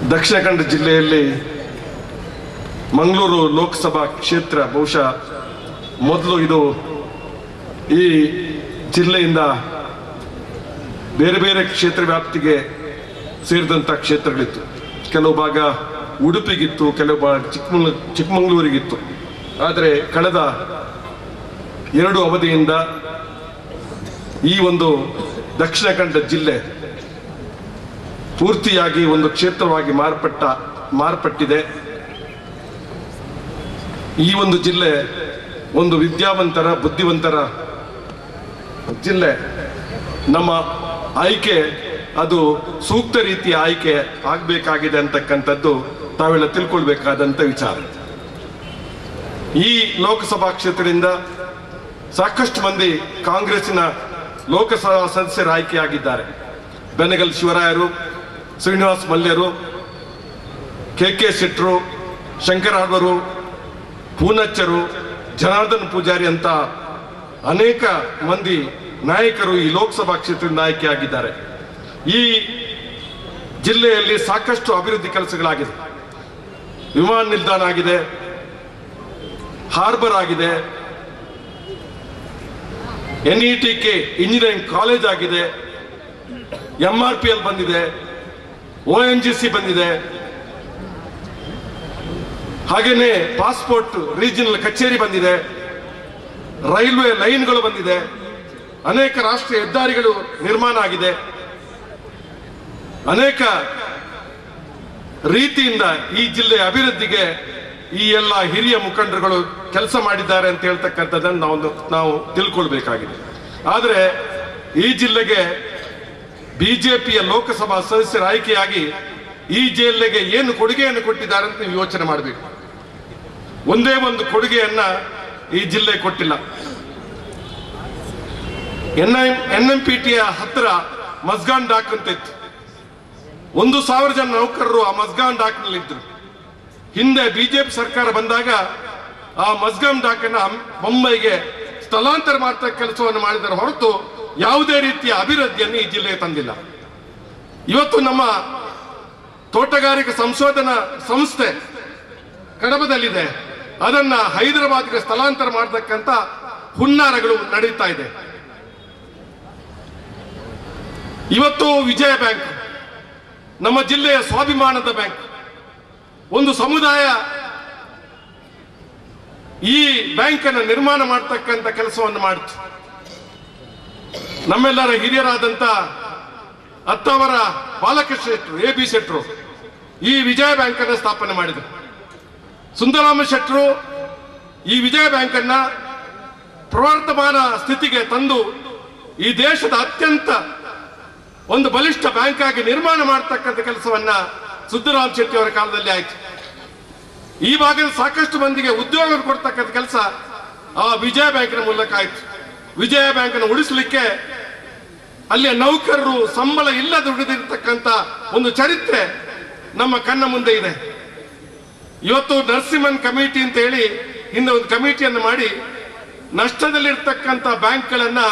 ದಕ್ಷಿಣ ಕನ್ನಡ ಜಿಲ್ಲೆಯಲ್ಲಿ ಮಂಗಳೂರು ಲೋಕಸಭಾ ಕ್ಷೇತ್ರ ಬಹುಶಃ ಮೊದಲು ಇದು ಈ ಜಿಲ್ಲೆಯಿಂದ ಬೇರೆ ಬೇರೆ ಕ್ಷೇತ್ರ ವ್ಯಾಪ್ತಿಗೆ ಸೇರಿದಂಥ ಕ್ಷೇತ್ರಗಳಿತ್ತು. ಕೆಲವು ಭಾಗ ಉಡುಪಿಗಿತ್ತು, ಕೆಲವು ಭಾಗ ಚಿಕ್ಕಮಗಳೂರಿಗಿತ್ತು. ಆದರೆ ಕಳೆದ 2 ಅವಧಿಯಿಂದ ಈ ಒಂದು ದಕ್ಷಿಣ ಕನ್ನಡ ಜಿಲ್ಲೆ ಪೂರ್ತಿಯಾಗಿ ಒಂದು ಕ್ಷೇತ್ರವಾಗಿ ಮಾರ್ಪಟ್ಟಿದೆ. ಈ ಒಂದು ಜಿಲ್ಲೆ ಒಂದು ವಿದ್ಯಾವಂತರ ಬುದ್ಧಿವಂತರ ಜಿಲ್ಲೆ. ನಮ್ಮ ಆಯ್ಕೆ ಅದು ಸೂಕ್ತ ರೀತಿಯ ಆಯ್ಕೆ ಆಗಬೇಕಾಗಿದೆ ಅಂತಕ್ಕಂಥದ್ದು ತಾವೆಲ್ಲ ತಿಳ್ಕೊಳ್ಬೇಕಾದಂಥ ವಿಚಾರ. ಈ ಲೋಕಸಭಾ ಕ್ಷೇತ್ರದಿಂದ ಸಾಕಷ್ಟು ಮಂದಿ ಕಾಂಗ್ರೆಸ್ಸಿನ ಲೋಕಸಭಾ ಸದಸ್ಯರು ಆಯ್ಕೆಯಾಗಿದ್ದಾರೆ. ಬೆನಗಲ್ ಶಿವರಾಯರು, ಶ್ರೀನಿವಾಸ್ ಮಲ್ಯರು, ಕೆ ಶೆಟ್ಟರು, ಶಂಕರಹಳ್ವರು, ಪೂನಚ್ಚರು, ಜನಾರ್ದನ್ ಪೂಜಾರಿ ಅಂತ ಅನೇಕ ಮಂದಿ ನಾಯಕರು ಈ ಲೋಕಸಭಾ ಕ್ಷೇತ್ರದಿಂದ ಆಯ್ಕೆಯಾಗಿದ್ದಾರೆ. ಈ ಜಿಲ್ಲೆಯಲ್ಲಿ ಸಾಕಷ್ಟು ಅಭಿವೃದ್ಧಿ ಕೆಲಸಗಳಾಗಿದೆ. ವಿಮಾನ ನಿಲ್ದಾಣ ಆಗಿದೆ, ಹಾರ್ಬರ್ ಆಗಿದೆ, NETK ಇಂಜಿನಿಯರಿಂಗ್ ಕಾಲೇಜ್ ಆಗಿದೆ, MRPL ಬಂದಿದೆ, ONGC ಬಂದಿದೆ, ಹಾಗೇನೆ ಪಾಸ್ಪೋರ್ಟ್ ರೀಜನಲ್ ಕಚೇರಿ ಬಂದಿದೆ, ರೈಲ್ವೆ ಲೈನ್ಗಳು ಬಂದಿದೆ, ಅನೇಕ ರಾಷ್ಟ್ರೀಯ ಹೆದ್ದಾರಿಗಳು ನಿರ್ಮಾಣ ಆಗಿದೆ. ಅನೇಕ ರೀತಿಯಿಂದ ಈ ಜಿಲ್ಲೆಯ ಅಭಿವೃದ್ಧಿಗೆ ಈ ಎಲ್ಲ ಹಿರಿಯ ಮುಖಂಡರುಗಳು ಕೆಲಸ ಮಾಡಿದ್ದಾರೆ ಅಂತ ಹೇಳ್ತಕ್ಕಂಥದ್ದನ್ನು ನಾವು ತಿಳ್ಕೊಳ್ಬೇಕಾಗಿದೆ. ಆದರೆ ಈ ಜಿಲ್ಲೆಗೆ ಬಿಜೆಪಿಯ ಲೋಕಸಭಾ ಸದಸ್ಯರ ಆಯ್ಕೆಯಾಗಿ ಈ ಜಿಲ್ಲೆಗೆ ಏನು ಕೊಡುಗೆಯನ್ನು ಕೊಟ್ಟಿದ್ದಾರೆ ಅಂತ ನೀವು ಯೋಚನೆ ಮಾಡಬೇಕು. ಒಂದೇ ಒಂದು ಕೊಡುಗೆಯನ್ನ ಈ ಜಿಲ್ಲೆ ಕೊಟ್ಟಿಲ್ಲ. NMPTಯ ಹತ್ತಿರ ಮಸ್ಗಾನ್ ಡಾಕ್ ಅಂತ ಇತ್ತು. 1,000 ಜನ ನೌಕರರು ಆ ಮಸ್ಗಾನ್ ಡಾಕ್ನಲ್ಲಿ ಇದ್ರು. ಹಿಂದೆ ಬಿಜೆಪಿ ಸರ್ಕಾರ ಬಂದಾಗ ಆ ಮಸ್ಗಾನ್ ಡಾಕ್ ಅನ್ನ ಮುಂಬೈಗೆ ಸ್ಥಳಾಂತರ ಮಾಡ್ತಾ ಕೆಲಸವನ್ನು ಮಾಡಿದರೆ ಹೊರತು ಯಾವುದೇ ರೀತಿಯ ಅಭಿವೃದ್ಧಿಯನ್ನು ಈ ಜಿಲ್ಲೆಗೆ ತಂದಿಲ್ಲ. ಇವತ್ತು ನಮ್ಮ ತೋಟಗಾರಿಕಾ ಸಂಶೋಧನಾ ಸಂಸ್ಥೆ ಕಡಬದಲ್ಲಿದೆ. ಅದನ್ನ ಹೈದರಾಬಾದ್ಗೆ ಸ್ಥಳಾಂತರ ಮಾಡತಕ್ಕಂತ ಹುನ್ನಾರಗಳು ನಡೀತಾ ಇದೆ. ಇವತ್ತು ವಿಜಯ ಬ್ಯಾಂಕ್ ನಮ್ಮ ಜಿಲ್ಲೆಯ ಸ್ವಾಭಿಮಾನದ ಬ್ಯಾಂಕ್. ಒಂದು ಸಮುದಾಯ ಈ ಬ್ಯಾಂಕ್ ಅನ್ನು ನಿರ್ಮಾಣ ಮಾಡತಕ್ಕಂತ ಕೆಲಸವನ್ನು ಮಾಡಿತು. ನಮ್ಮೆಲ್ಲರ ಹಿರಿಯರಾದಂತ ಅತ್ತವರ ಬಾಲಕೃಷ್ಣ ಶೆಟ್ಟರು, AB ಶೆಟ್ಟರು ಈ ವಿಜಯ ಬ್ಯಾಂಕ್ ಅನ್ನು ಸ್ಥಾಪನೆ ಮಾಡಿದರು. ಸುಂದರಾಮ ಶೆಟ್ಟರು ಈ ವಿಜಯ ಬ್ಯಾಂಕ್ ಅನ್ನ ಪ್ರವರ್ಧಮಾನ ಸ್ಥಿತಿಗೆ ತಂದು ಈ ದೇಶದ ಅತ್ಯಂತ ಒಂದು ಬಲಿಷ್ಠ ಬ್ಯಾಂಕ್ ಆಗಿ ನಿರ್ಮಾಣ ಮಾಡತಕ್ಕಂಥ ಕೆಲಸವನ್ನ ಸಿದ್ದರಾಮ ಶೆಟ್ಟಿ ಅವರ ಕಾಲದಲ್ಲಿ ಆಯ್ತು. ಈ ಭಾಗದ ಸಾಕಷ್ಟು ಮಂದಿಗೆ ಉದ್ಯೋಗ ಕೊಡ್ತಕ್ಕಂಥ ಕೆಲಸ ಆ ವಿಜಯ ಬ್ಯಾಂಕಿನ ಮೂಲಕ ಆಯ್ತು. ವಿಜಯ ಬ್ಯಾಂಕ್ ಅನ್ನು ಉಳಿಸಲಿಕ್ಕೆ ಅಲ್ಲಿಯ ನೌಕರರು ಸಂಬಳ ಇಲ್ಲದೆ ದುಡಿದಿರ್ತಕ್ಕಂಥ ಒಂದು ಚರಿತ್ರೆ ನಮ್ಮ ಕಣ್ಣ ಮುಂದೆ ಇದೆ. ಇವತ್ತು ನರಸಿಂಹನ್ ಕಮಿಟಿ ಅಂತ ಹೇಳಿ ಹಿಂದೆ ಒಂದು ಕಮಿಟಿಯನ್ನು ಮಾಡಿ ನಷ್ಟದಲ್ಲಿರ್ತಕ್ಕಂಥ ಬ್ಯಾಂಕ್ಗಳನ್ನ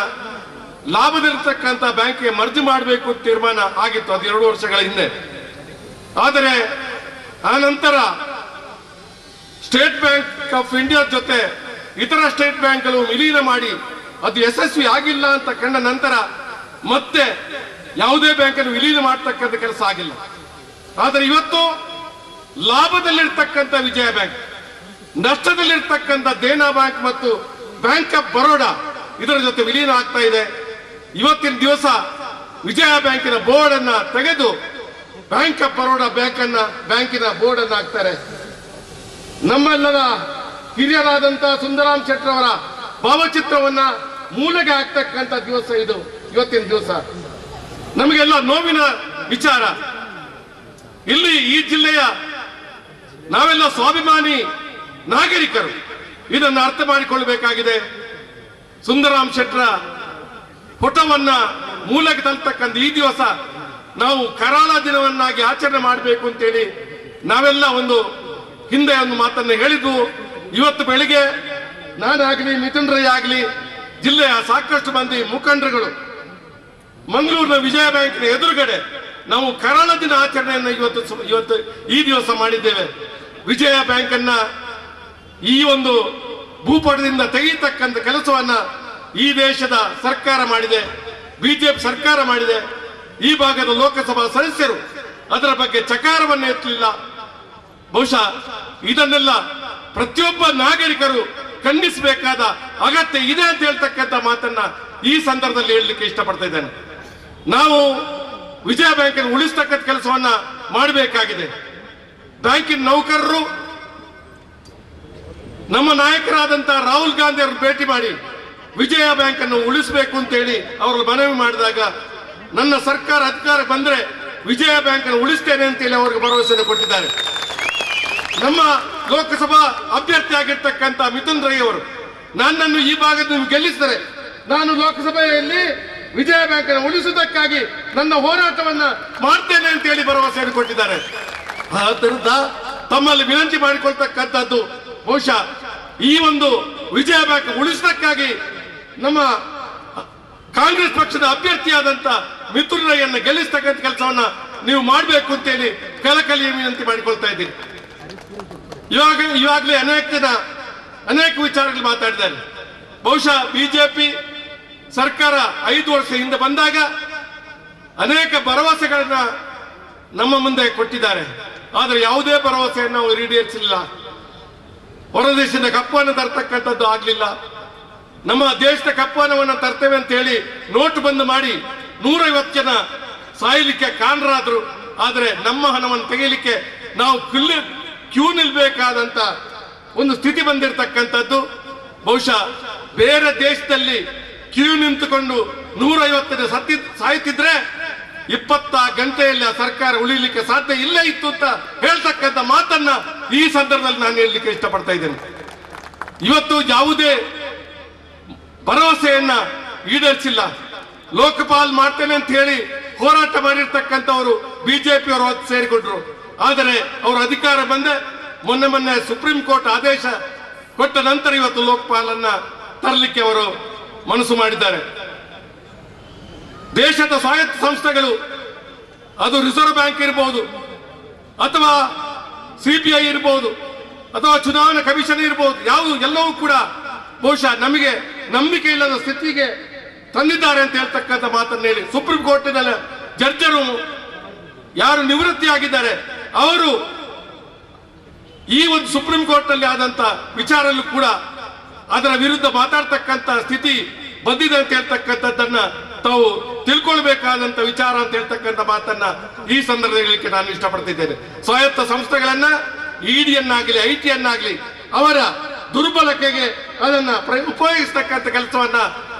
ಲಾಭದಲ್ಲಿರ್ತಕ್ಕಂಥ ಬ್ಯಾಂಕ್ಗೆ ಮರ್ಜಿ ಮಾಡಬೇಕು ತೀರ್ಮಾನ ಆಗಿತ್ತು. ಅದು 2 ವರ್ಷಗಳ ಹಿಂದೆ. ಆದರೆ ಆ ನಂತರ ಸ್ಟೇಟ್ ಬ್ಯಾಂಕ್ ಆಫ್ ಇಂಡಿಯಾ ಜೊತೆ ಇತರ ಸ್ಟೇಟ್ ಬ್ಯಾಂಕ್ಗಳು ವಿಲೀನ ಮಾಡಿ ಅದು ಯಶಸ್ವಿ ಆಗಿಲ್ಲ ಅಂತ ಕಂಡ ನಂತರ ಮತ್ತೆ ಯಾವುದೇ ಬ್ಯಾಂಕನ್ನು ವಿಲೀನ ಮಾಡತಕ್ಕಂಥ ಕೆಲಸ ಆಗಿಲ್ಲ. ಆದರೆ ಇವತ್ತು ಲಾಭದಲ್ಲಿರ್ತಕ್ಕಂಥ ವಿಜಯ ಬ್ಯಾಂಕ್, ನಷ್ಟದಲ್ಲಿರ್ತಕ್ಕಂಥ ದೇನಾ ಬ್ಯಾಂಕ್ ಮತ್ತು ಬ್ಯಾಂಕ್ ಆಫ್ ಬರೋಡಾ ಇದರ ಜೊತೆ ವಿಲೀನ ಆಗ್ತಾ ಇದೆ. ಇವತ್ತಿನ ದಿವಸ ವಿಜಯ ಬ್ಯಾಂಕಿನ ಬೋರ್ಡ್ ಅನ್ನ ತೆಗೆದು ಬ್ಯಾಂಕ್ ಆಫ್ ಬರೋಡಾ ಬ್ಯಾಂಕಿನ ಬೋರ್ಡ್ ಅನ್ನ ಹಾಕ್ತಾರೆ. ನಮ್ಮೆಲ್ಲರ ಹಿರಿಯರಾದಂತ ಸುಂದರಾಮ್ ಶೆಟ್ಟರ್ ಅವರ ಭಾವಚಿತ್ರವನ್ನ ಮೂಲೆಗೆ ಹಾಕ್ತಕ್ಕಂಥ ದಿವಸ ಇದು ಇವತ್ತಿನ ದಿವಸ. ನಮಗೆಲ್ಲ ನೋವಿನ ವಿಚಾರ. ಇಲ್ಲಿ ಈ ಜಿಲ್ಲೆಯ ನಾವೆಲ್ಲ ಸ್ವಾಭಿಮಾನಿ ನಾಗರಿಕರು ಇದನ್ನು ಅರ್ಥ ಮಾಡಿಕೊಳ್ಳಬೇಕಾಗಿದೆ. ಸುಂದರಾಮ್ ಶೆಟ್ಟರ ಫೋಟೋವನ್ನ ಮೂಲೆಗೆ ತಲುಪತಕ್ಕಂಥ ಈ ದಿವಸ ನಾವು ಕರಾಳ ದಿನವನ್ನಾಗಿ ಆಚರಣೆ ಮಾಡಬೇಕು ಅಂತೇಳಿ ನಾವೆಲ್ಲ ಹಿಂದೆ ಒಂದು ಮಾತನ್ನು ಹೇಳಿದ್ವು. ಇವತ್ತು ಬೆಳಿಗ್ಗೆ ನಾನಾಗ್ಲಿ, ಮಿಥುನ್ ರೈ ಆಗ್ಲಿ, ಜಿಲ್ಲೆಯ ಸಾಕಷ್ಟು ಮಂದಿ ಮುಖಂಡರುಗಳು ಮಂಗಳೂರಿನ ವಿಜಯ ಬ್ಯಾಂಕಿನ ಎದುರುಗಡೆ ನಾವು ಕರಾಳ ದಿನ ಆಚರಣೆಯನ್ನು ಇವತ್ತು ಈ ದಿವಸ ಮಾಡಿದ್ದೇವೆ. ವಿಜಯ ಬ್ಯಾಂಕ್ ಅನ್ನ ಈ ಒಂದು ಭೂಪಟದಿಂದ ತೆಗೆಯತಕ್ಕಂಥ ಕೆಲಸವನ್ನ ಈ ದೇಶದ ಸರ್ಕಾರ ಮಾಡಿದೆ, ಬಿಜೆಪಿ ಸರ್ಕಾರ ಮಾಡಿದೆ. ಈ ಭಾಗದ ಲೋಕಸಭಾ ಸದಸ್ಯರು ಅದರ ಬಗ್ಗೆ ಚಕಾರವನ್ನು ಎತ್ತಲಿಲ್ಲ. ಬಹುಶಃ ಇದನ್ನೆಲ್ಲ ಪ್ರತಿಯೊಬ್ಬ ನಾಗರಿಕರು ಖಂಡಿಸಬೇಕಾದ ಅಗತ್ಯ ಇದೆ ಅಂತ ಹೇಳ್ತಕ್ಕಂಥ ಮಾತನ್ನ ಈ ಸಂದರ್ಭದಲ್ಲಿ ಹೇಳಲಿಕ್ಕೆ ಇಷ್ಟಪಡ್ತಾ ಇದ್ದೇನೆ. ನಾವು ವಿಜಯ ಬ್ಯಾಂಕ್ ಅನ್ನು ಉಳಿಸ್ತಕ್ಕಂಥ ಕೆಲಸವನ್ನ ಮಾಡಬೇಕಾಗಿದೆ. ಬ್ಯಾಂಕಿನ ನೌಕರರು ನಮ್ಮ ನಾಯಕರಾದಂತಹ ರಾಹುಲ್ ಗಾಂಧಿ ಅವರು ಭೇಟಿ ಮಾಡಿ ವಿಜಯ ಬ್ಯಾಂಕ್ ಅನ್ನು ಉಳಿಸಬೇಕು ಅಂತ ಹೇಳಿ ಅವರು ಮನವಿ ಮಾಡಿದಾಗ ನನ್ನ ಸರ್ಕಾರ ಅಧಿಕಾರ ಬಂದ್ರೆ ವಿಜಯ ಬ್ಯಾಂಕ್ ಅನ್ನು ಉಳಿಸ್ತೇನೆ ಅಂತೇಳಿ ಅವರಿಗೆ ಭರವಸೆಯನ್ನು ಕೊಟ್ಟಿದ್ದಾರೆ. ನಮ್ಮ ಲೋಕಸಭಾ ಅಭ್ಯರ್ಥಿ ಆಗಿರ್ತಕ್ಕಂಥ ಮಿಥುನ್ ರೈ ಅವರು ನನ್ನನ್ನು ಈ ಭಾಗದ ಗೆಲ್ಲಿಸಿದರೆ ನಾನು ಲೋಕಸಭೆಯಲ್ಲಿ ವಿಜಯ ಬ್ಯಾಂಕ್ ಅನ್ನು ಉಳಿಸುವುದಕ್ಕಾಗಿ ನನ್ನ ಹೋರಾಟವನ್ನ ಮಾಡ್ತೇನೆ ಅಂತ ಹೇಳಿ ಭರವಸೆಯನ್ನು ಕೊಟ್ಟಿದ್ದಾರೆ. ಆದ್ದರಿಂದ ತಮ್ಮಲ್ಲಿ ವಿನಂತಿ ಮಾಡಿಕೊಳ್ತಕ್ಕಂಥದ್ದು ಬಹುಶಃ ಈ ಒಂದು ವಿಜಯ ಬ್ಯಾಂಕ್ ಉಳಿಸೋದಕ್ಕಾಗಿ ನಮ್ಮ ಕಾಂಗ್ರೆಸ್ ಪಕ್ಷದ ಅಭ್ಯರ್ಥಿಯಾದಂತ ಮಿಥುನ್ ರೈ ಅನ್ನು ಗೆಲ್ಲಿಸ್ತಕ್ಕಂಥ ಕೆಲಸವನ್ನ ನೀವು ಮಾಡಬೇಕು ಅಂತೇಳಿ ಕಳಕಳಿ ವಿನಂತಿ ಮಾಡಿಕೊಳ್ತಾ ಇದ್ದೀನಿ. ಇವಾಗಲೇ ಅನೇಕ ವಿಚಾರಗಳು ಮಾತಾಡಿದ್ದಾರೆ. ಬಹುಶಃ ಬಿಜೆಪಿ ಸರ್ಕಾರ 5 ವರ್ಷ ಹಿಂದೆ ಬಂದಾಗ ಅನೇಕ ಭರವಸೆಗಳನ್ನ ನಮ್ಮ ಮುಂದೆ ಕೊಟ್ಟಿದ್ದಾರೆ. ಆದರೆ ಯಾವುದೇ ಭರವಸೆಯನ್ನು ನಾವು ಈಡೇರಿಸಲಿಲ್ಲ. ಹೊರದೇಶದ ಕಪ್ಪನ್ನು ತರ್ತಕ್ಕಂಥದ್ದು ಆಗ್ಲಿಲ್ಲ. ನಮ್ಮ ದೇಶದ ಕಪ್ಪನವನ್ನು ತರ್ತೇವೆ ಅಂತ ಹೇಳಿ ನೋಟು ಬಂದ್ ಮಾಡಿ 150 ಜನ ಸಾಯಲಿಕ್ಕೆ ಕಾರಣರಾದ್ರು. ಆದರೆ ನಮ್ಮ ಹಣವನ್ನು ತೆಗೆಯಲಿಕ್ಕೆ ನಾವು ಕ್ಯೂ ನಿಲ್ಬೇಕಾದಂತ ಒಂದು ಸ್ಥಿತಿ ಬಂದಿರತಕ್ಕಂಥದ್ದು. ಬಹುಶಃ ಬೇರೆ ದೇಶದಲ್ಲಿ ಕ್ಯೂ ನಿಂತುಕೊಂಡು 150 ಸಾಯ್ತಿದ್ರೆ 20 ಗಂಟೆಯಲ್ಲಿ ಆ ಸರ್ಕಾರ ಉಳಿಲಿಕ್ಕೆ ಸಾಧ್ಯ ಇಲ್ಲ ಇತ್ತು ಅಂತ ಹೇಳ್ತಕ್ಕಂಥ ಮಾತನ್ನ ಈ ಸಂದರ್ಭದಲ್ಲಿ ನಾನು ಹೇಳಲಿಕ್ಕೆ ಇಷ್ಟಪಡ್ತಾ ಇದ್ದೇನೆ. ಇವತ್ತು ಯಾವುದೇ ಭರವಸೆಯನ್ನ ಈಡೇರಿಸಿಲ್ಲ. ಲೋಕಪಾಲ್ ಮಾಡ್ತೇನೆ ಅಂತ ಹೇಳಿ ಹೋರಾಟ ಮಾಡಿರ್ತಕ್ಕಂಥವರು ಬಿಜೆಪಿ ಅವರು ಸೇರಿಕೊಂಡ್ರು. ಆದರೆ ಅವರು ಅಧಿಕಾರ ಬಂದೆ ಮೊನ್ನೆ ಸುಪ್ರೀಂ ಕೋರ್ಟ್ ಆದೇಶ ಕೊಟ್ಟ ನಂತರ ಇವತ್ತು ಲೋಕಪಾಲನ್ನ ತರಲಿಕ್ಕೆ ಅವರು ಮನಸ್ಸು ಮಾಡಿದ್ದಾರೆ. ದೇಶದ ಸ್ವಾಯತ್ತ ಸಂಸ್ಥೆಗಳು, ಅದು ರಿಸರ್ವ್ ಬ್ಯಾಂಕ್ ಇರಬಹುದು, ಅಥವಾ ಸಿಬಿಐ ಇರಬಹುದು, ಅಥವಾ ಚುನಾವಣಾ ಕಮಿಷನ್ ಇರಬಹುದು, ಎಲ್ಲವೂ ಕೂಡ ಬಹುಶಃ ನಮಗೆ ನಂಬಿಕೆ ಇಲ್ಲದ ಸ್ಥಿತಿಗೆ ತಂದಿದ್ದಾರೆ ಅಂತ ಹೇಳ್ತಕ್ಕಂಥ ಮಾತನ್ನು ಹೇಳಿ ಸುಪ್ರೀಂ ಕೋರ್ಟಿನ ಜಡ್ಜರು ಯಾರು ನಿವೃತ್ತಿಯಾಗಿದ್ದಾರೆ ಅವರು ಈ ಒಂದು ಸುಪ್ರೀಂ ಕೋರ್ಟ್ ನಲ್ಲಿ ಆದಂತ ವಿಚಾರಲ್ಲೂ ಕೂಡ ಅದರ ವಿರುದ್ಧ ಮಾತಾಡ್ತಕ್ಕಂಥ ಸ್ಥಿತಿ ಬಂದಿದೆ ಅಂತ ಹೇಳ್ತಕ್ಕಂಥದ್ದನ್ನ ತಾವು ತಿಳ್ಕೊಳ್ಬೇಕಾದಂತ ವಿಚಾರ ಅಂತ ಹೇಳ್ತಕ್ಕಂಥ ಮಾತನ್ನ ಈ ಸಂದರ್ಭದಲ್ಲಿ ಹೇಳಲಿಕ್ಕೆ ನಾನು ಇಷ್ಟಪಡ್ತಿದ್ದೇನೆ. ಸ್ವಾಯತ್ತ ಸಂಸ್ಥೆಗಳನ್ನ ಇಡಿಯನ್ನಾಗಲಿ ಐಟಿಯನ್ನಾಗಲಿ ಅವರ ದುರ್ಬಳಕೆಗೆ ಅದನ್ನ ಉಪಯೋಗಿಸ್ತಕ್ಕಂಥ ಕೆಲಸವನ್ನ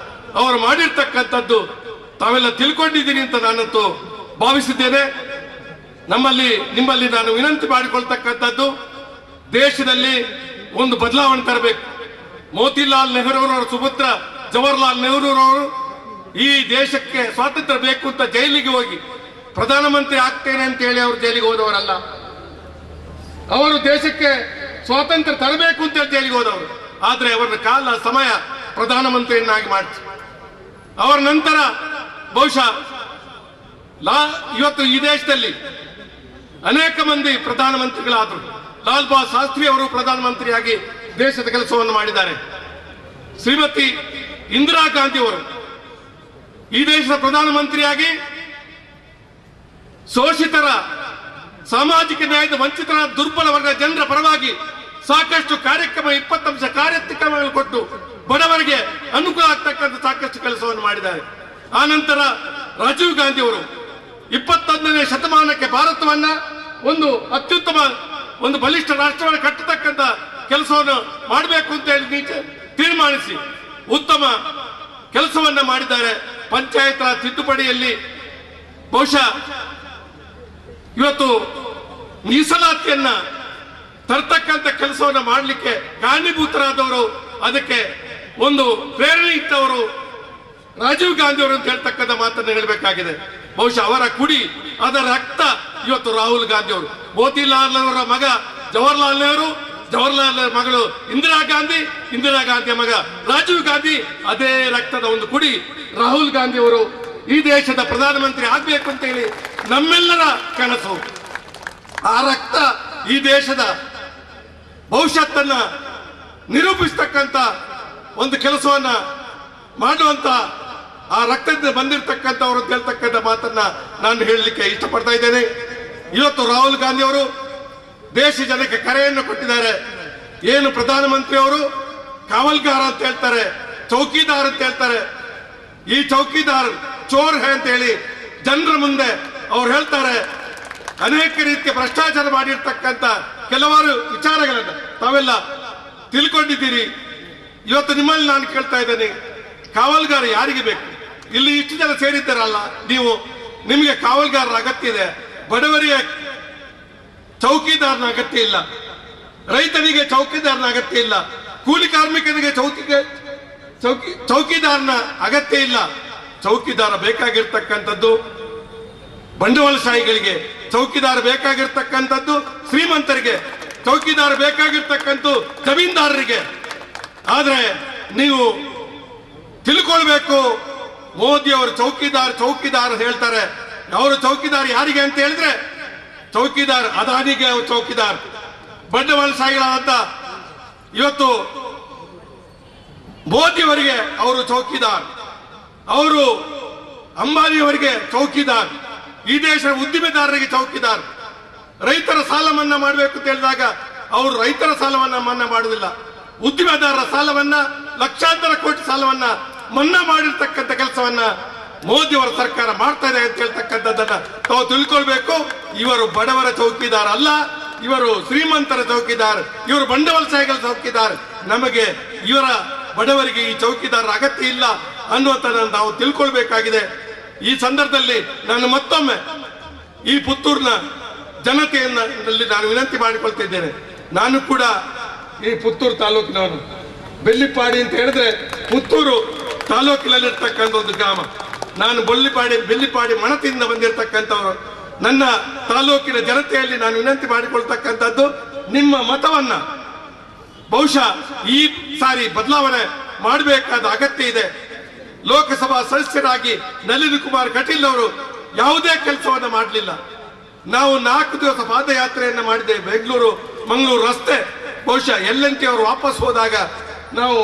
ಅವರು ಮಾಡಿರ್ತಕ್ಕಂಥದ್ದು ತಾವೆಲ್ಲ ತಿಳ್ಕೊಂಡಿದ್ದೀನಿ ಅಂತ ನಾನಂತೂ ಭಾವಿಸಿದ್ದೇನೆ. ನಿಮ್ಮಲ್ಲಿ ನಾನು ವಿನಂತಿ ಮಾಡಿಕೊಳ್ತಕ್ಕಂಥದ್ದು, ದೇಶದಲ್ಲಿ ಒಂದು ಬದಲಾವಣೆ ತರಬೇಕು. ಮೋತಿಲಾಲ್ ನೆಹರೂರವರ ಸುಪುತ್ರ ಜವಾಹರ್ಲಾಲ್ ನೆಹರೂರವರು ಈ ದೇಶಕ್ಕೆ ಸ್ವಾತಂತ್ರ್ಯ ಬೇಕು ಅಂತ ಜೈಲಿಗೆ ಹೋಗಿ ಪ್ರಧಾನಮಂತ್ರಿ ಆಗ್ತೇನೆ ಅಂತ ಹೇಳಿ ಅವರು ಜೈಲಿಗೆ ಹೋದವರಲ್ಲ. ಅವರು ದೇಶಕ್ಕೆ ಸ್ವಾತಂತ್ರ್ಯ ತರಬೇಕು ಅಂತ ಹೇಳಿ ಜೈಲಿಗೆ ಹೋದವರು. ಆದ್ರೆ ಅವರ ಕಾಲ ಸಮಯ ಪ್ರಧಾನಮಂತ್ರಿಯನ್ನಾಗಿ ಮಾಡಿಸಿ ಅವರ ನಂತರ ಬಹುಶಃ ಇವತ್ತು ಈ ದೇಶದಲ್ಲಿ ಅನೇಕ ಮಂದಿ ಪ್ರಧಾನಮಂತ್ರಿಗಳಾದರು. ಲಾಲ್ ಬಹದ್ದೂರ್ ಶಾಸ್ತ್ರಿ ಅವರು ಪ್ರಧಾನಮಂತ್ರಿಯಾಗಿ ದೇಶದ ಕೆಲಸವನ್ನು ಮಾಡಿದ್ದಾರೆ. ಶ್ರೀಮತಿ ಇಂದಿರಾ ಗಾಂಧಿ ಅವರು ಈ ದೇಶದ ಪ್ರಧಾನಮಂತ್ರಿಯಾಗಿ ಶೋಷಿತರ, ಸಾಮಾಜಿಕ ನ್ಯಾಯದ ವಂಚಿತರ, ದುರ್ಬಲ ವರ್ಗ ಜನರ ಪರವಾಗಿ ಸಾಕಷ್ಟು ಕಾರ್ಯಕ್ರಮ 20 ಅಂಶ ಕಾರ್ಯಕ್ರಮಗಳು ಕೊಟ್ಟು ಬಡವರಿಗೆ ಅನುಕೂಲ ಆಗ್ತಕ್ಕಂಥ ಸಾಕಷ್ಟು ಕೆಲಸವನ್ನು ಮಾಡಿದ್ದಾರೆ. ಆ ನಂತರ ರಾಜೀವ್ ಗಾಂಧಿ ಅವರು 21ನೇ ಶತಮಾನಕ್ಕೆ ಭಾರತವನ್ನ ಒಂದು ಅತ್ಯುತ್ತಮ ಒಂದು ಬಲಿಷ್ಠ ರಾಷ್ಟ್ರವನ್ನು ಕಟ್ಟತಕ್ಕಂಥ ಕೆಲಸವನ್ನು ಮಾಡಬೇಕು ಅಂತ ಹೇಳಿ ತೀರ್ಮಾನಿಸಿ ಉತ್ತಮ ಕೆಲಸವನ್ನ ಮಾಡಿದ್ದಾರೆ. ಪಂಚಾಯತ್ ರಾಜ್ ತಿದ್ದುಪಡಿಯಲ್ಲಿ ಬಹುಶಃ ಇವತ್ತು ಮೀಸಲಾತಿಯನ್ನ ತರ್ತಕ್ಕಂಥ ಕೆಲಸವನ್ನ ಮಾಡಲಿಕ್ಕೆ ಕಾರಣೀಭೂತರಾದವರು, ಅದಕ್ಕೆ ಒಂದು ಪ್ರೇರಣೆ ಇಟ್ಟವರು ರಾಜೀವ್ ಗಾಂಧಿ ಅವರು ಅಂತ ಹೇಳ್ತಕ್ಕಂಥ ಮಾತನ್ನು ಹೇಳಬೇಕಾಗಿದೆ. ಬಹುಶಃ ಅವರ ಕುಡಿ, ಅದರ ರಕ್ತ ಇವತ್ತು ರಾಹುಲ್ ಗಾಂಧಿ ಅವರು. ಮೋತಿಲಾಲ್ ಅವರ ಮಗ ಜವಾಹರ್ಲಾಲ್ ನೆಹರು, ಜವಾಹರ್ಲಾಲ್ ನೆಹರು ಮಗಳು ಇಂದಿರಾ ಗಾಂಧಿಯ ಮಗ ರಾಜೀವ್ ಗಾಂಧಿ, ಅದೇ ರಕ್ತದ ಒಂದು ಕುಡಿ ರಾಹುಲ್ ಗಾಂಧಿ ಅವರು ಈ ದೇಶದ ಪ್ರಧಾನಮಂತ್ರಿ ಆಗ್ಬೇಕು ಅಂತ ಹೇಳಿ ನಮ್ಮೆಲ್ಲರ ಕನಸು. ಆ ರಕ್ತ ಈ ದೇಶದ ಭವಿಷ್ಯತ್ತನ್ನ ನಿರೂಪಿಸ್ತಕ್ಕಂಥ ಒಂದು ಕೆಲಸವನ್ನ ಮಾಡುವಂತ ಆ ರಕ್ತದಿಂದ ಬಂದಿರತಕ್ಕಂಥವ್ರು ಅಂತ ಹೇಳ್ತಕ್ಕಂಥ ಮಾತನ್ನ ನಾನು ಹೇಳಲಿಕ್ಕೆ ಇಷ್ಟಪಡ್ತಾ ಇದ್ದೇನೆ. ಇವತ್ತು ರಾಹುಲ್ ಗಾಂಧಿ ಅವರು ದೇಶ ಜನಕ್ಕೆ ಕರೆಯನ್ನು ಕೊಟ್ಟಿದ್ದಾರೆ. ಏನು ಪ್ರಧಾನಮಂತ್ರಿ ಅವರು ಕಾವಲ್ಗಾರ ಅಂತ ಹೇಳ್ತಾರೆ, ಚೌಕಿದಾರ್ ಅಂತ ಹೇಳ್ತಾರೆ. ಈ ಚೌಕಿದಾರ್ ಚೋರ್ ಹೇ ಅಂತ ಹೇಳಿ ಜನರ ಮುಂದೆ ಅವ್ರು ಹೇಳ್ತಾರೆ. ಅನೇಕ ರೀತಿಯ ಭ್ರಷ್ಟಾಚಾರ ಮಾಡಿರ್ತಕ್ಕಂಥ ಕೆಲವಾರು ವಿಚಾರಗಳನ್ನು ತಾವೆಲ್ಲ ತಿಳ್ಕೊಂಡಿದ್ದೀರಿ. ಇವತ್ತು ನಿಮ್ಮಲ್ಲಿ ನಾನು ಕೇಳ್ತಾ ಇದ್ದೇನೆ, ಕಾವಲ್ಗಾರ ಯಾರಿಗೆ ಬೇಕು? ಇಲ್ಲಿ ಇಷ್ಟು ಜನ ಸೇರಿದ್ದಾರಲ್ಲ, ನಿಮಗೆ ಕಾವಲ್ಗಾರರ ಅಗತ್ಯ ಇದೆ. ಬಡವರಿಗೆ ಚೌಕಿದಾರನ ಅಗತ್ಯ ಇಲ್ಲ, ರೈತನಿಗೆ ಚೌಕಿದಾರನ ಅಗತ್ಯ ಇಲ್ಲ, ಕೂಲಿ ಕಾರ್ಮಿಕನಿಗೆ ಚೌಕಿದಾರನ ಅಗತ್ಯ ಇಲ್ಲ. ಚೌಕಿದಾರ ಬೇಕಾಗಿರ್ತಕ್ಕಂಥದ್ದು ಬಂಡವಾಳಶಾಹಿಗಳಿಗೆ, ಚೌಕಿದಾರ ಬೇಕಾಗಿರ್ತಕ್ಕಂಥದ್ದು ಶ್ರೀಮಂತರಿಗೆ, ಚೌಕಿದಾರ ಬೇಕಾಗಿರ್ತಕ್ಕಂಥ ಜಮೀನ್ದಾರರಿಗೆ. ಆದ್ರೆ ನೀವು ತಿಳ್ಕೊಳ್ಬೇಕು, ಮೋದಿ ಅವರು ಚೌಕಿದಾರ್ ಹೇಳ್ತಾರೆ. ಅವರು ಚೌಕಿದಾರ್ ಯಾರಿಗೆ ಅಂತ ಹೇಳಿದ್ರೆ, ಚೌಕಿದಾರ್ ಅದಾನಿಗೆ ಚೌಕಿದಾರ್, ಬಂಡವಾಳಶಾಹಿಗಳಾದಂತ ಇವತ್ತು ಮೋದಿಯವರಿಗೆ ಅವರು ಚೌಕಿದಾರ್, ಅವರು ಅಂಬಾನಿಯವರಿಗೆ ಚೌಕಿದಾರ್, ಈ ದೇಶದ ಉದ್ದಿಮೆದಾರರಿಗೆ ಚೌಕಿದಾರ್. ರೈತರ ಸಾಲ ಮನ್ನಾ ಮಾಡಬೇಕು ಅಂತ ಹೇಳಿದಾಗ ಅವರು ರೈತರ ಸಾಲವನ್ನ ಮನ್ನಾ ಮಾಡುವುದಿಲ್ಲ, ಉದ್ದಿಮೆದಾರರ ಸಾಲವನ್ನ, ಲಕ್ಷಾಂತರ ಕೋಟಿ ಸಾಲವನ್ನ ಮನ್ನಾ ಮಾಡಿರ್ತಕ್ಕಂಥ ಕೆಲಸವನ್ನ ಮೋದಿಯವರ ಸರ್ಕಾರ ಮಾಡ್ತಾ ಇದೆ ಅಂತ ಹೇಳ್ತಕ್ಕಂಥದ್ದನ್ನ ತಾವು ತಿಳ್ಕೊಳ್ಬೇಕು. ಇವರು ಬಡವರ ಚೌಕಿದಾರ ಅಲ್ಲ, ಇವರು ಶ್ರೀಮಂತರ ಚೌಕಿದಾರ್, ಇವರು ಬಂಡವಾಳಶಾಹಿಗಳ ಚೌಕಿದಾರ್. ನಮಗೆ ಇವರ ಬಡವರಿಗೆ ಈ ಚೌಕಿದಾರರ ಅಗತ್ಯ ಇಲ್ಲ ಅನ್ನುವಂಥದ್ದನ್ನು ನಾವು ತಿಳ್ಕೊಳ್ಬೇಕಾಗಿದೆ. ಈ ಸಂದರ್ಭದಲ್ಲಿ ನಾನು ಮತ್ತೊಮ್ಮೆ ಈ ಪುತ್ತೂರಿನ ಜನತೆಯಲ್ಲಿ ನಾನು ವಿನಂತಿ ಮಾಡಿಕೊಳ್ತಾ ಇದ್ದೇನೆ. ನಾನು ಕೂಡ ಈ ಪುತ್ತೂರು ತಾಲೂಕಿನವನು. ಬೆಳ್ಳಿಪಾಡಿ ಅಂತ ಹೇಳಿದ್ರೆ ಪುತ್ತೂರು ತಾಲೂಕಿನಲ್ಲಿರ್ತಕ್ಕಂಥ ಒಂದು ಗ್ರಾಮ. ನಾನು ಬೆಳ್ಳಿಪಾಡಿ ಮಣತಿಯಿಂದ ಬಂದಿರತಕ್ಕಂಥವರು. ನನ್ನ ತಾಲೂಕಿನ ಜನತೆಯಲ್ಲಿ ನಾನು ವಿನಂತಿ ಮಾಡಿಕೊಳ್ತಕ್ಕಂಥದ್ದು, ನಿಮ್ಮ ಮತವನ್ನ ಬಹುಶಃ ಈ ಸಾರಿ ಬದಲಾವಣೆ ಮಾಡಬೇಕಾದ ಅಗತ್ಯ ಇದೆ. ಲೋಕಸಭಾ ಸದಸ್ಯರಾಗಿ ನಳಿನ್ ಕುಮಾರ್ ಕಟೀಲ್ ಅವರು ಯಾವುದೇ ಕೆಲಸವನ್ನ ಮಾಡಲಿಲ್ಲ. ನಾವು 4 ದಿವಸ ಪಾದಯಾತ್ರೆಯನ್ನು ಮಾಡಿದ್ದೇವೆ. ಬೆಂಗಳೂರು ಮಂಗಳೂರು ರಸ್ತೆ ಬಹುಶಃ LNT ಅವರು ವಾಪಸ್ ಹೋದಾಗ ನಾವು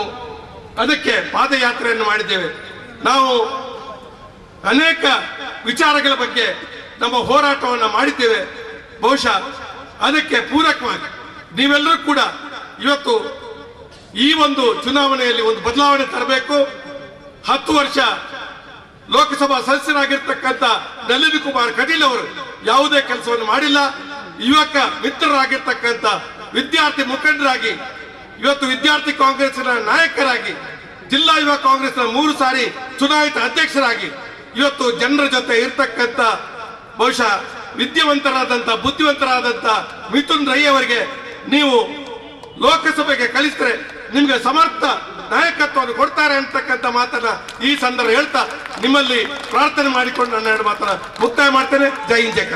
ಅದಕ್ಕೆ ಪಾದಯಾತ್ರೆಯನ್ನು ಮಾಡಿದ್ದೇವೆ. ನಾವು ಅನೇಕ ವಿಚಾರಗಳ ಬಗ್ಗೆ ನಮ್ಮ ಹೋರಾಟವನ್ನು ಮಾಡಿದ್ದೇವೆ. ಬಹುಶಃ ಅದಕ್ಕೆ ಪೂರಕವಾಗಿ ನೀವೆಲ್ಲರೂ ಕೂಡ ಇವತ್ತು ಈ ಒಂದು ಚುನಾವಣೆಯಲ್ಲಿ ಒಂದು ಬದಲಾವಣೆ ತರಬೇಕು. 10 ವರ್ಷ ಲೋಕಸಭಾ ಸದಸ್ಯರಾಗಿರ್ತಕ್ಕಂಥ ನಳಿನ್ ಕುಮಾರ್ ಕಟೀಲ್ ಅವರು ಯಾವುದೇ ಕೆಲಸವನ್ನು ಮಾಡಿಲ್ಲ. ಯುವಕ ಮಿತ್ರರಾಗಿರ್ತಕ್ಕಂಥ ವಿದ್ಯಾರ್ಥಿ ಮುಖಂಡರಾಗಿ, ಇವತ್ತು ವಿದ್ಯಾರ್ಥಿ ಕಾಂಗ್ರೆಸ್ನ ನಾಯಕರಾಗಿ, ಜಿಲ್ಲಾ ಯುವ ಕಾಂಗ್ರೆಸ್ನ 3 ಸಾರಿ ಚುನಾಯಿತ ಅಧ್ಯಕ್ಷರಾಗಿ ಇವತ್ತು ಜನರ ಜೊತೆ ಇರ್ತಕ್ಕಂಥ ಬಹುಶಃ ವಿದ್ಯಾವಂತರಾದಂಥ ಬುದ್ಧಿವಂತರಾದಂಥ ಮಿಥುನ್ ರೈ ಅವರಿಗೆ ನೀವು ಲೋಕಸಭೆಗೆ ಕಳಿಸಿದ್ರೆ ನಿಮ್ಗೆ ಸಮರ್ಥ ನಾಯಕತ್ವವನ್ನು ಕೊಡ್ತಾರೆ ಅಂತಕ್ಕಂಥ ಮಾತನ್ನ ಈ ಸಂದರ್ಭ ಹೇಳ್ತಾ ನಿಮ್ಮಲ್ಲಿ ಪ್ರಾರ್ಥನೆ ಮಾಡಿಕೊಂಡು ನನ್ನ 2 ಮಾತನ್ನ ಮುಕ್ತಾಯ ಮಾಡ್ತೇನೆ. ಜೈ ಹಿಂದ್, ಜೈ ಕರ್ನಾಟಕ.